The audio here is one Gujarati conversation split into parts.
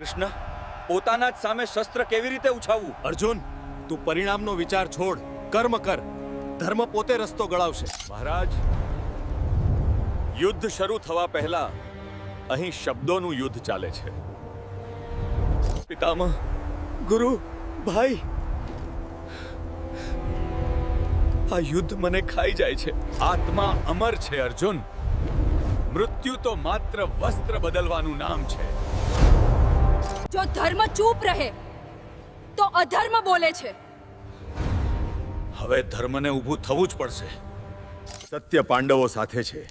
કૃષ્ણ, પોતાના જ સામે શસ્ત્ર કેવી રીતે ઉછાવવું? અર્જુન, તું પરિણામનો વિચાર છોડ, કર્મ કર. ધર્મ પોતે રસ્તો ગળાવશે. મહારાજ, યુદ્ધ શરૂ થવા પહેલા અહીં શબ્દોનું યુદ્ધ ચાલે છે. પિતામહ, ગુરુ, ભાઈ, આ યુદ્ધ મને ખાઈ જાય છે. આત્મા અમર છે અર્જુન. મૃત્યુ તો માત્ર વસ્ત્ર બદલવાનું નામ છે. જો ધર્મ ચૂપ રહે તો અધર્મ બોલે છે. હવે ધર્મને ઊભું થવું જ પડશે. સત્ય પાંડવો સાથે છે,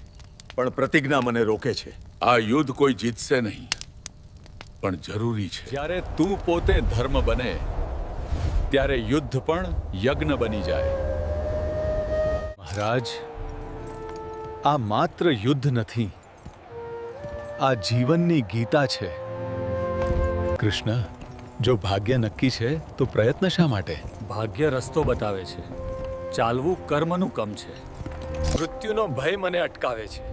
પણ પ્રતિજ્ઞા મને રોકે છે. આ યુદ્ધ કોઈ જીતશે નહીં, પણ જરૂરી છે. જ્યારે તું પોતે ધર્મ બને ત્યારે યુદ્ધ પણ યજ્ઞ બની જાય. મહારાજ, આ માત્ર યુદ્ધ નથી, આ જીવનની ગીતા છે. કૃષ્ણ, જો ભાગ્ય નક્કી છે તો પ્રયત્ન શા માટે? ભાગ્ય રસ્તો બતાવે છે, ચાલવું કર્મનું કામ છે. મૃત્યુનો ભય મને અટકાવે છે.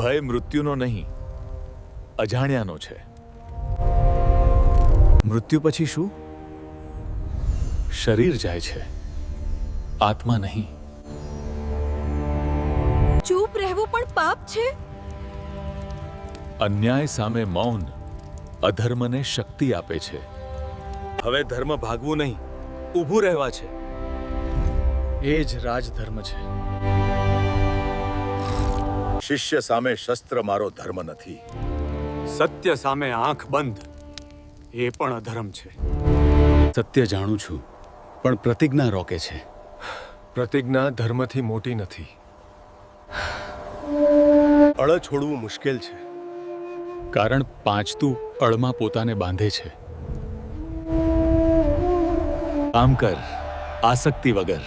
ભય મૃત્યુનો નહીં, અજાણ્યાનો છે. મૃત્યુ પછી શું? શરીર જાય છે, આત્મા નહીં. ચૂપ રહેવું પણ પાપ છે. અન્યાય સામે મૌન અધર્મને શક્તિ આપે છે. હવે ધર્મ ભાગવું નહીં, ઊભું રહેવા છે. એ જ રાજધર્મ છે. શિષ્ય સામે શસ્ત્ર મારો ધર્મ નથી. સત્ય સામે આંખ બંધ એ પણ અધર્મ છે. સત્ય જાણું છું, પણ પ્રતિજ્ઞા રોકે છે. પ્રતિજ્ઞા ધર્મથી મોટી નથી. અળ છોડવું મુશ્કેલ છે. કારણ પાંચતું અળમાં પોતાને બાંધે છે. કામ કર, આસક્તિ વગર.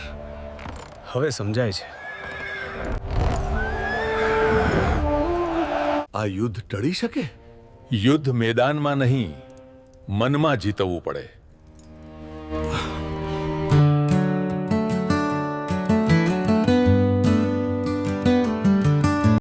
હવે સમજાય છે. આ યુદ્ધ ટળી શકે? યુદ્ધ મેદાનમાં નહીં, મનમાં જીતવવું પડે.